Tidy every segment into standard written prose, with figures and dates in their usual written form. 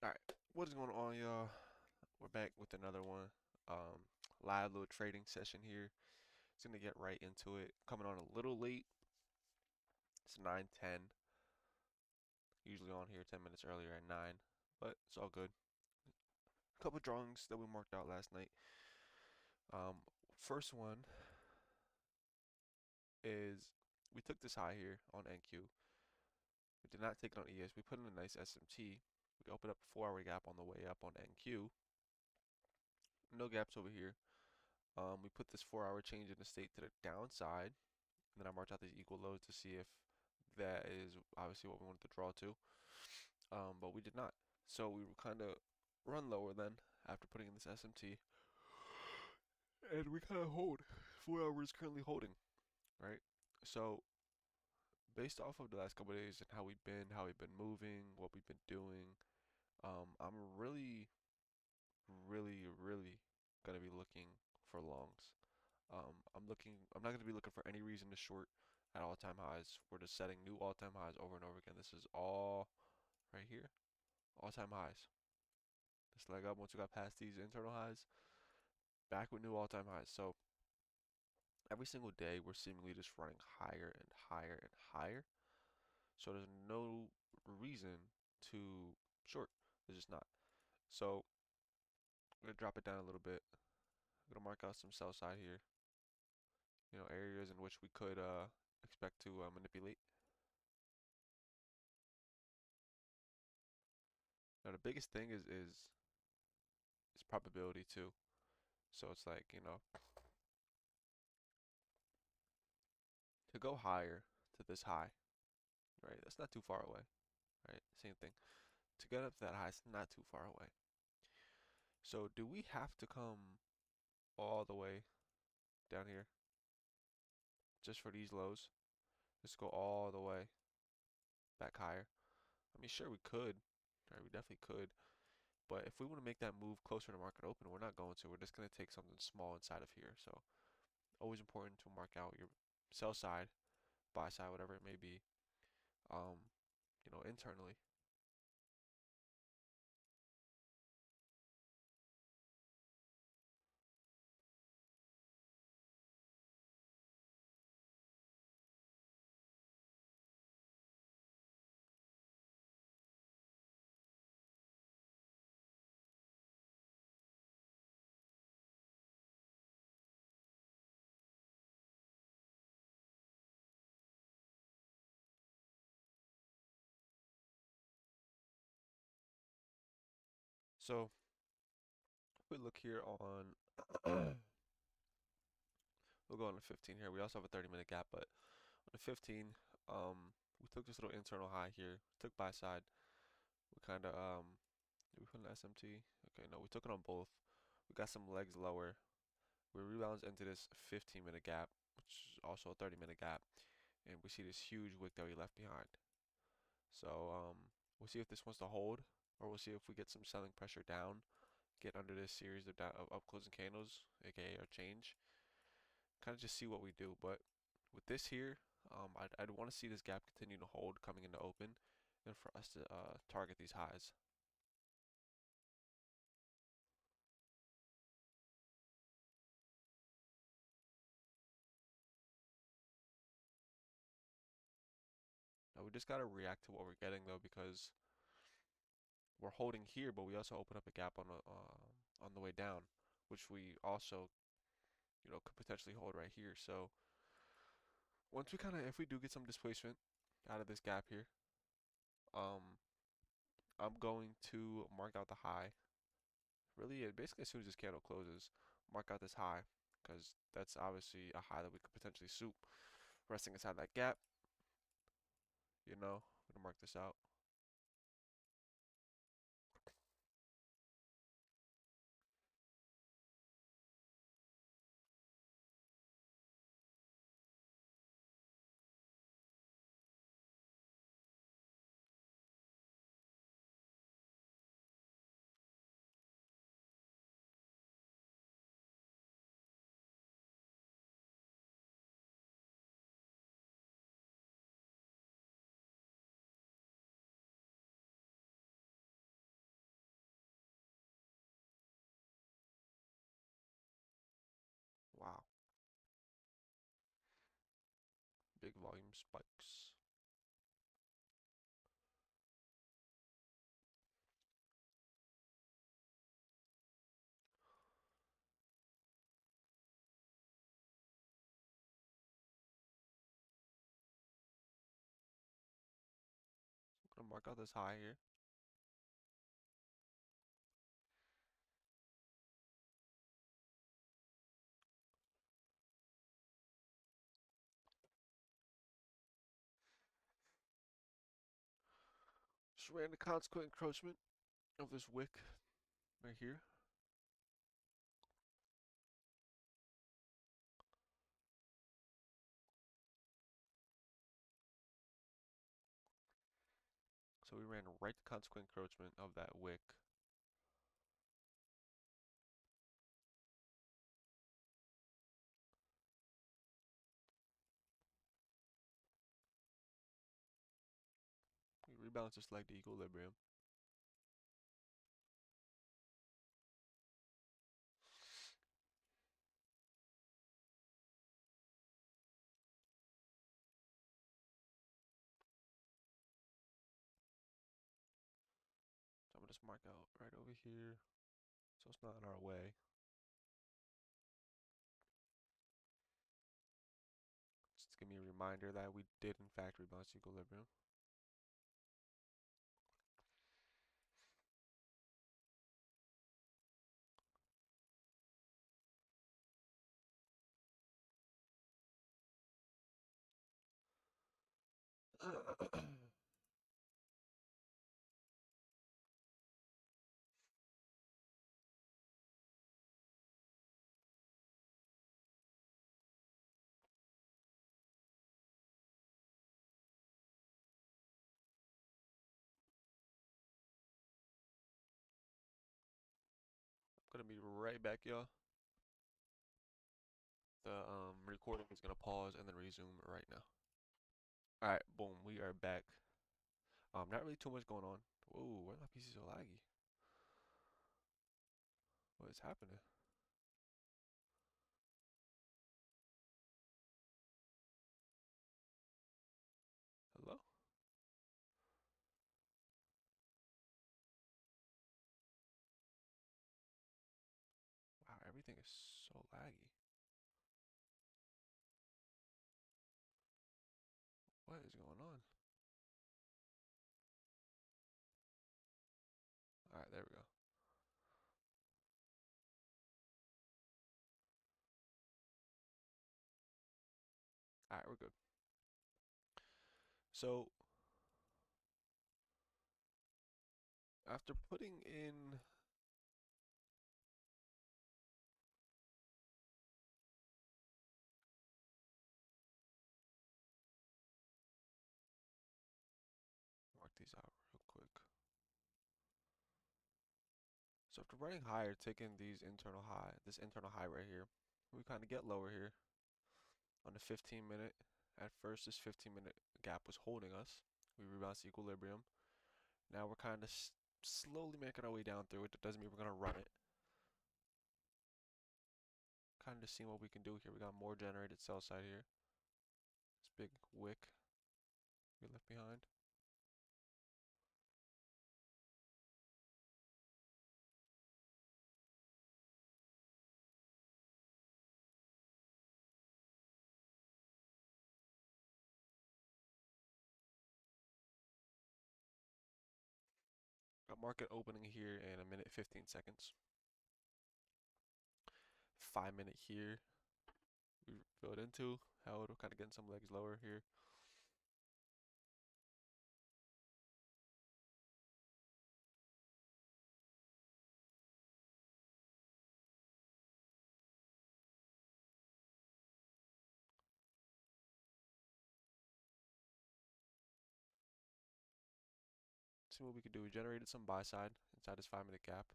Alright, what is going on, y'all? We're back with another one. Um, Live little trading session here. It's gonna get right into it. Coming on a little late. It's 9:10. Usually on here 10 minutes earlier at 9, but it's all good. Couple drawings that we marked out last night. Um, First one is we took this high here on NQ. We did not take it on ES. We put in a nice SMT. We opened up a 4-hour gap on the way up on NQ. No gaps over here. We put this 4-hour change in the state to the downside. And then I marked out these equal lows to see if that is obviously what we wanted to draw to. But we did not. So we were kind of run lower then after putting in this SMT. And we kind of hold. 4 hours is currently holding, right? So based off of the last couple of days and how we've been moving, what we've been doing, I'm really, really gonna be looking for longs. I'm not gonna be looking for any reason to short at all-time highs. We're just setting new all-time highs over and over again. This is all right here, all-time highs. This leg up once we got past these internal highs, back with new all-time highs. So every single day we're seemingly just running higher and higher and higher. So there's no reason to short. There's just not. So I'm gonna drop it down a little bit. I'm gonna mark out some sell side here. Areas in which we could expect to manipulate. Now the biggest thing is probability too. So it's like, to go higher to this high, right? That's not too far away, right? Same thing. To get up to that high, it's not too far away. So do we have to come all the way down here just for these lows? Just go all the way back higher? I mean, sure we could, right? We definitely could. But if we want to make that move closer to market open, we're not going to. We're just going to take something small inside of here. So always important to mark out your sell side, buy side, whatever it may be, um, internally. So if we look here on, we'll go on the 15 here. We also have a 30-minute gap, but on the 15, we took this little internal high here, took buy side. We kind of, did we put an SMT? Okay, no, we took it on both. We got some legs lower. We rebounds into this 15-minute gap, which is also a 30-minute gap, and we see this huge wick that we left behind. So, we'll see if this wants to hold, or we'll see if we get some selling pressure down, get under this series of up closing candles, aka our change. Kind of just see what we do. But with this here, I'd want to see this gap continue to hold coming into open, and for us to target these highs. Now we just gotta react to what we're getting though, because we're holding here, but we also open up a gap on the way down, which we also could potentially hold right here. So once we kind of, if we do get some displacement out of this gap here, um, I'm going to mark out the high. Really, basically as soon as this candle closes, mark out this high, because that's obviously a high that we could potentially soup. Resting inside that gap, I'm gonna mark this out. spikes. I'm gonna mark out this high here. Just ran the consequent encroachment of this wick right here. So we ran right the consequent encroachment of that wick. We rebalance this leg to equilibrium. So I'm gonna just mark out right over here so it's not in our way. Just give me a reminder that we did in fact rebalance equilibrium. Gonna be right back, y'all. The recording is gonna pause and then resume right now. All right, boom, we are back. Not really too much going on. Whoa, why are my PC so laggy? What is happening? Hello? Wow, everything is so laggy. What is going on? All right, there we go. All right, we're good. So after putting in mark these out real quick. So after running higher, taking this internal high right here, we kind of get lower here on the 15-minute. At first, this 15-minute gap was holding us. We rebalanced equilibrium. Now we're kind of slowly making our way down through it. That doesn't mean we're gonna run it. Kind of just seeing what we can do here. We got more generated sell side here. This big wick we left behind. Got market opening here in a minute 15 seconds. 5-minute here. We filled into. Held. We're kind of getting some legs lower here. See what we could do. We generated some buy side inside this 5-minute gap.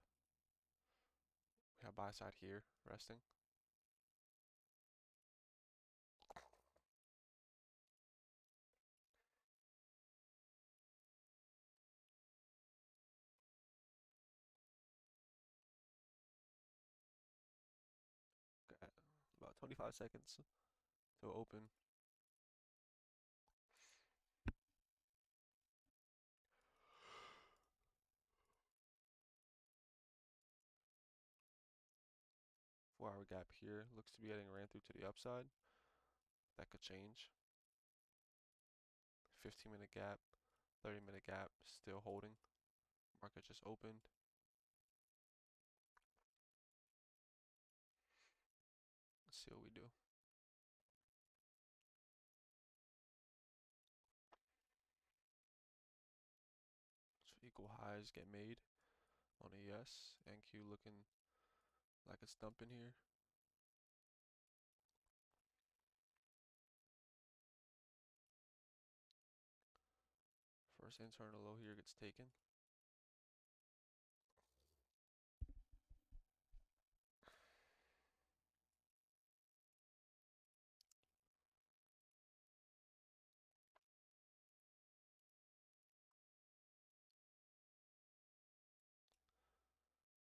We have buy side here resting. Got about 25 seconds to open. 4 hour gap here. Looks to be getting ran through to the upside. That could change. 15-minute gap, 30-minute gap, still holding. Market just opened. Let's see what we do. So equal highs get made on ES. NQ looking like it's dumping here. First internal low here gets taken.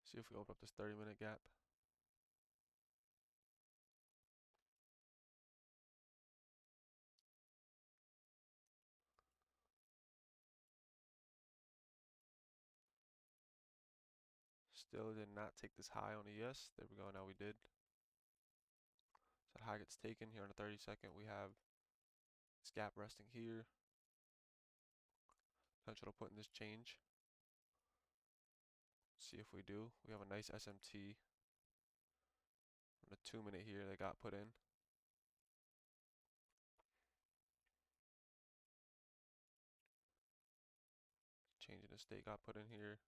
See if we open up this 30-minute gap. Still did not take this high on ES. There we go, now we did. So the high gets taken here on the 32nd. We have this gap resting here. Potential to put in this change. See if we do. We have a nice SMT on the 2-minute here that got put in. Change in the state got put in here.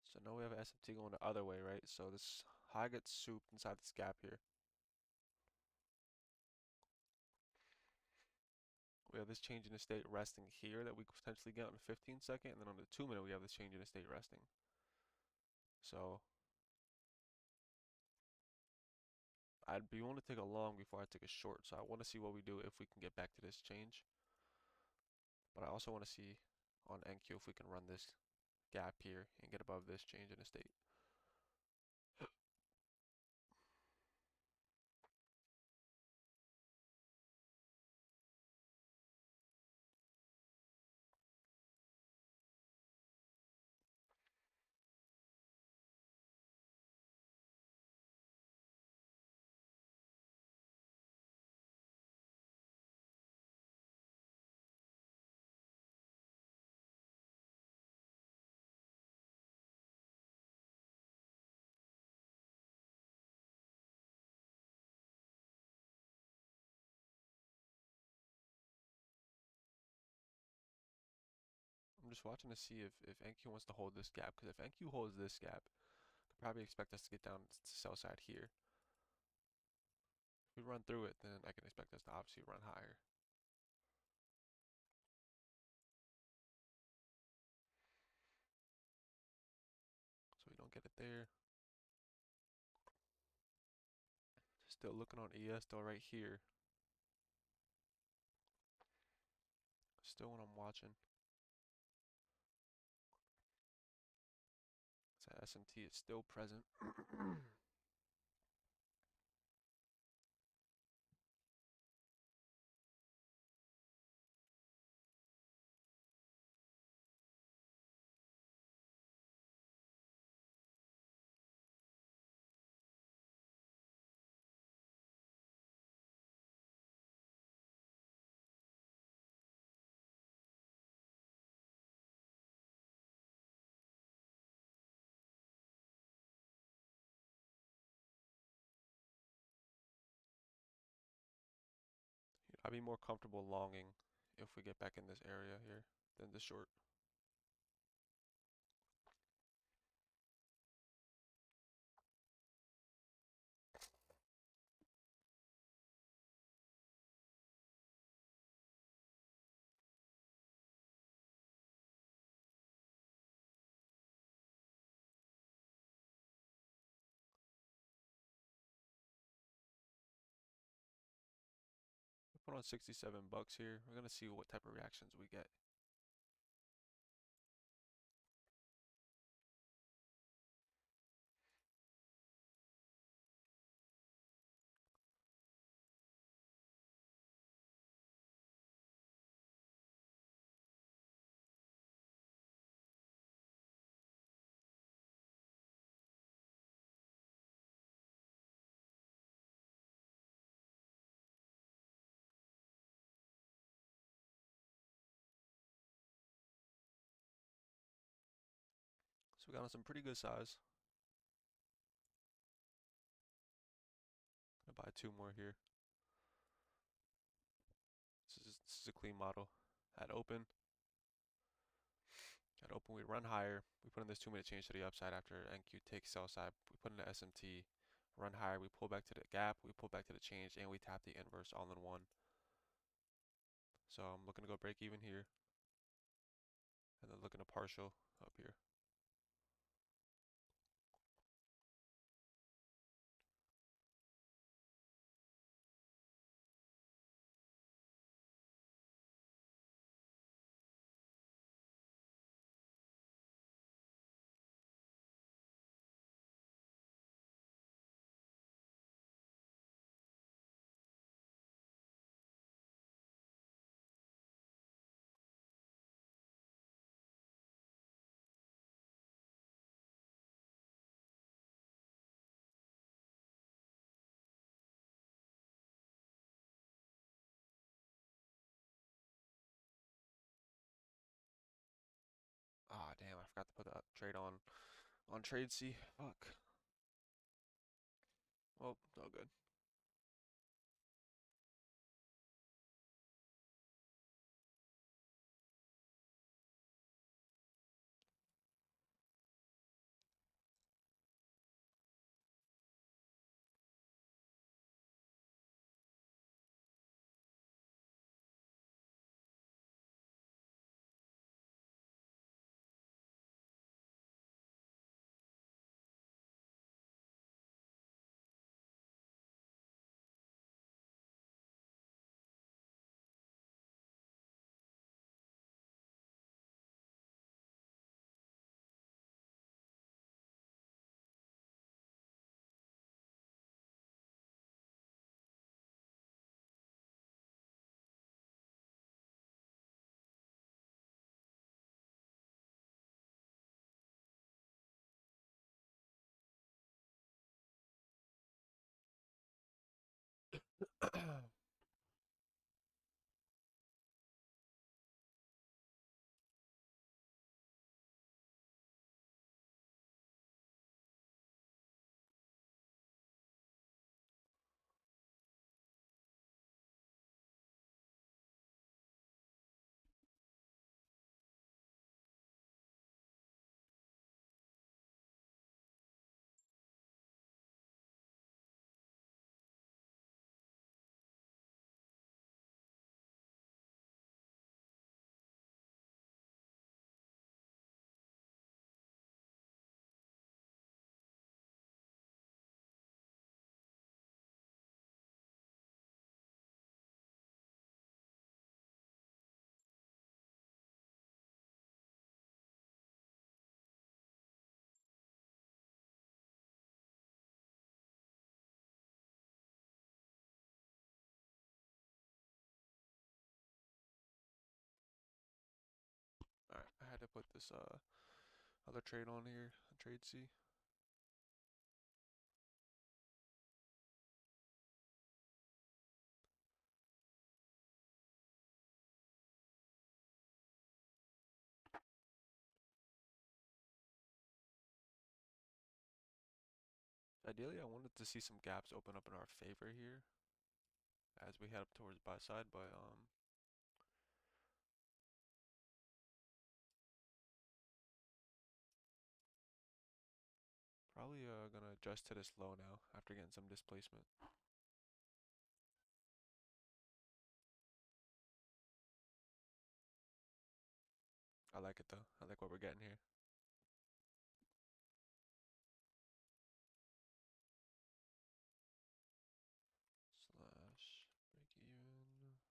So now we have an SMT going the other way, right? So this high gets souped inside this gap here. We have this change in the state resting here that we could potentially get on the 15-second, and then on the 2-minute we have this change in the state resting. So I'd be willing to take a long before I take a short. So I want to see what we do if we can get back to this change. But I also want to see on NQ if we can run this gap here and get above this change in the state. I'm just watching to see if NQ wants to hold this gap, because if NQ holds this gap, could probably expect us to get down to the sell side here. If we run through it, then I can expect us to obviously run higher. So we don't get it there. Still looking on ES though right here. Still when I'm watching. So SMT is still present. I'd be more comfortable longing if we get back in this area here than the short. Put on 67 bucks here. We're gonna see what type of reactions we get. So we got on some pretty good size. Gonna buy two more here. This is a clean model. At open. At open, we run higher. We put in this 2-minute change to the upside after NQ takes sell side. We put in the SMT, run higher. We pull back to the gap. We pull back to the change, and we tap the inverse all in one. So I'm looking to go break even here, and then looking to partial up here. Ah, damn! I forgot to put that trade on trade C. Fuck. Well, no good. Alright, I had to put this other trade on here, trade C. Ideally, I wanted to see some gaps open up in our favor here as we head up towards buy side, but probably gonna adjust to this low now after getting some displacement. I like it though. I like what we're getting here. Slash break even.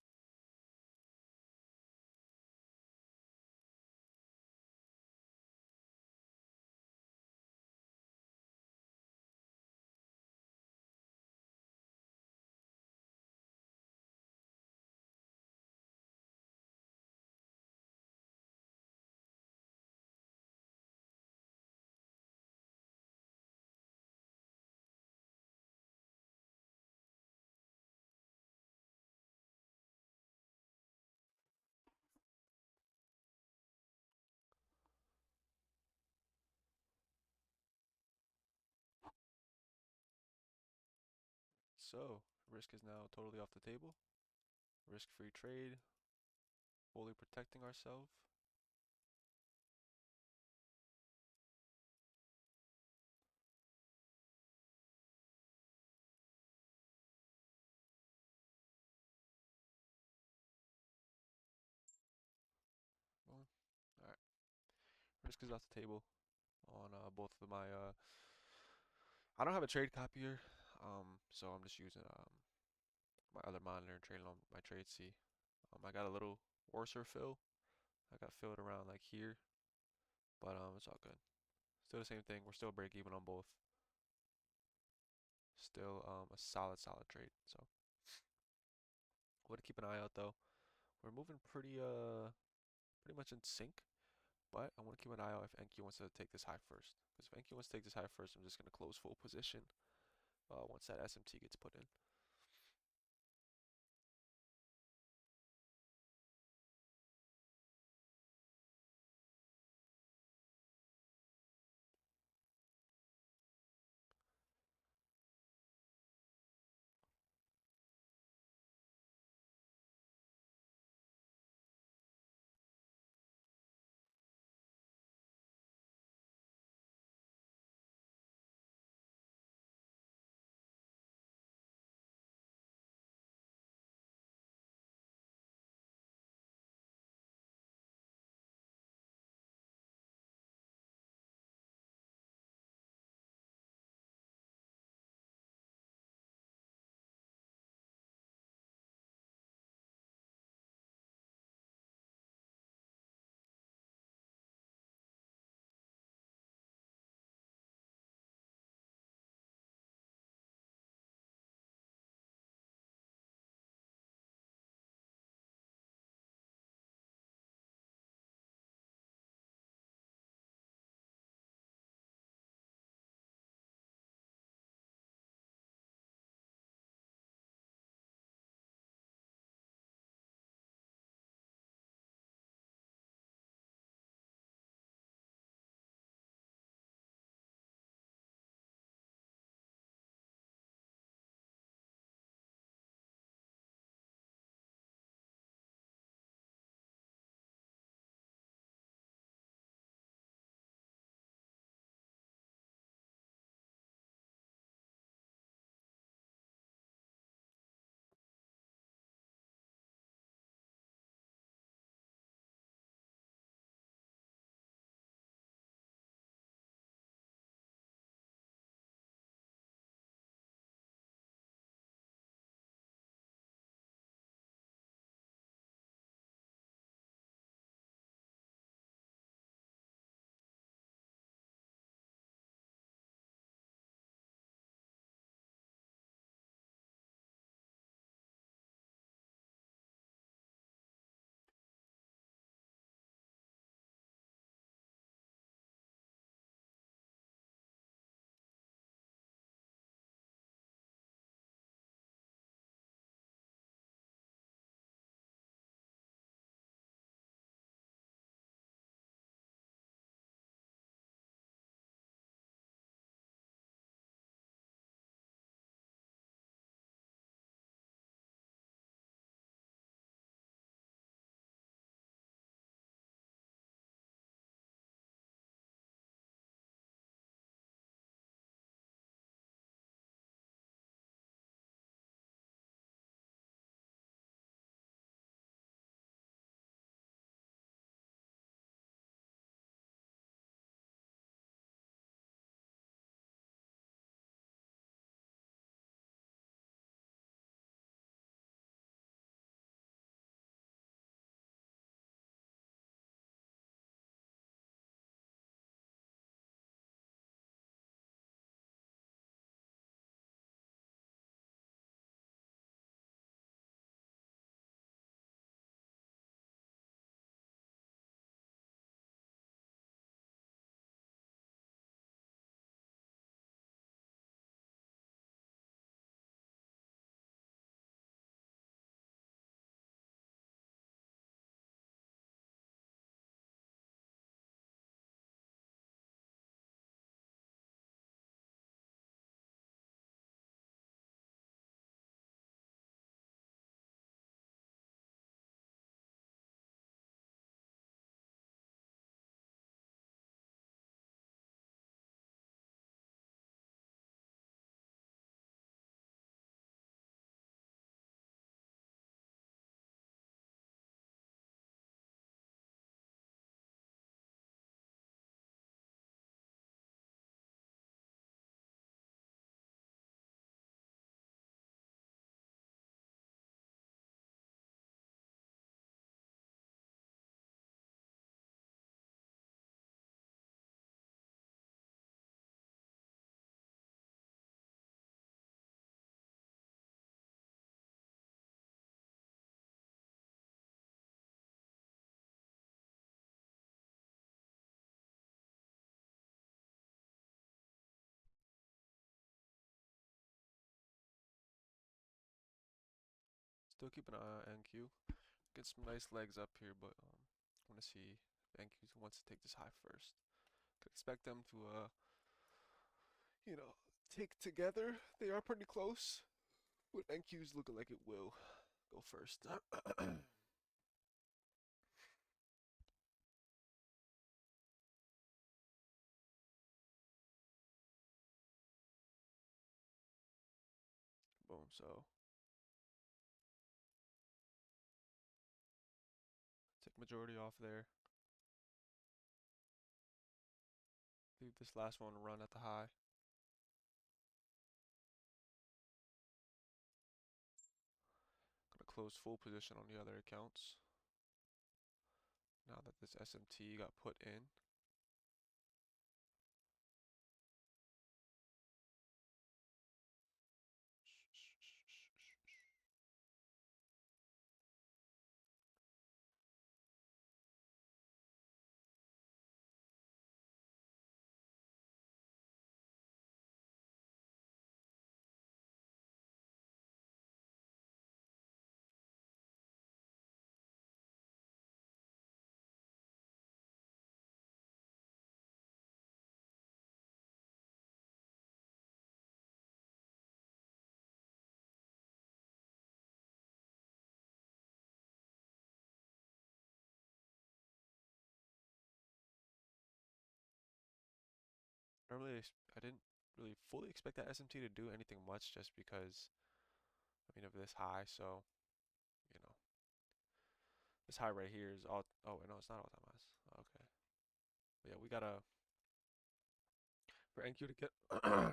So, risk is now totally off the table. Risk-free trade, fully protecting ourselves. Boom. All right, risk is off the table on both of my. I don't have a trade copier, so I'm just using my other monitor and trading on my trade C. I got a little worse fill. I got filled around like here, but it's all good. Still the same thing. We're still break even on both. Still a solid trade. So we're to keep an eye out though. We're moving pretty much in sync. But I want to keep an eye out if Enki wants to take this high first. Because if Enki wants to take this high first, I'm just going to close full position once that SMT gets put in. Still keeping an eye on NQ. Get some nice legs up here, but I want to see if NQ wants to take this high first. Could expect them to take together. They are pretty close, but NQ's looking like it will go first. Boom. So take majority off there. Leave this last one run at the high. Gonna close full position on the other accounts. Now that this SMT got put in. I didn't really fully expect that SMT to do anything much just because, of this high. So, you know, this high right here is all. Oh, wait, no, it's not all time highs. Okay. But yeah, we gotta for NQ to get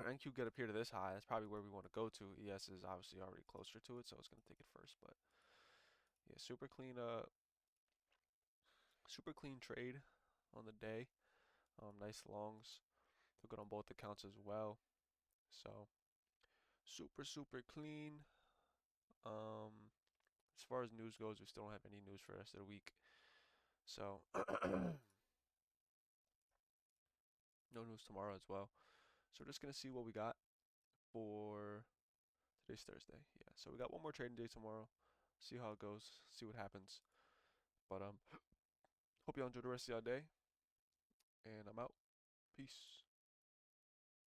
NQ get up here to this high. That's probably where we want to go to. ES is obviously already closer to it, so it's gonna take it first. But yeah, super clean trade on the day. Nice longs. They're good on both accounts as well. So super clean. As far as news goes, we still don't have any news for the rest of the week. So no news tomorrow as well. So we're just gonna see what we got for today's Thursday. Yeah. So we got one more trading day tomorrow. See how it goes. See what happens. But hope y'all enjoy the rest of y'all day. And I'm out. Peace.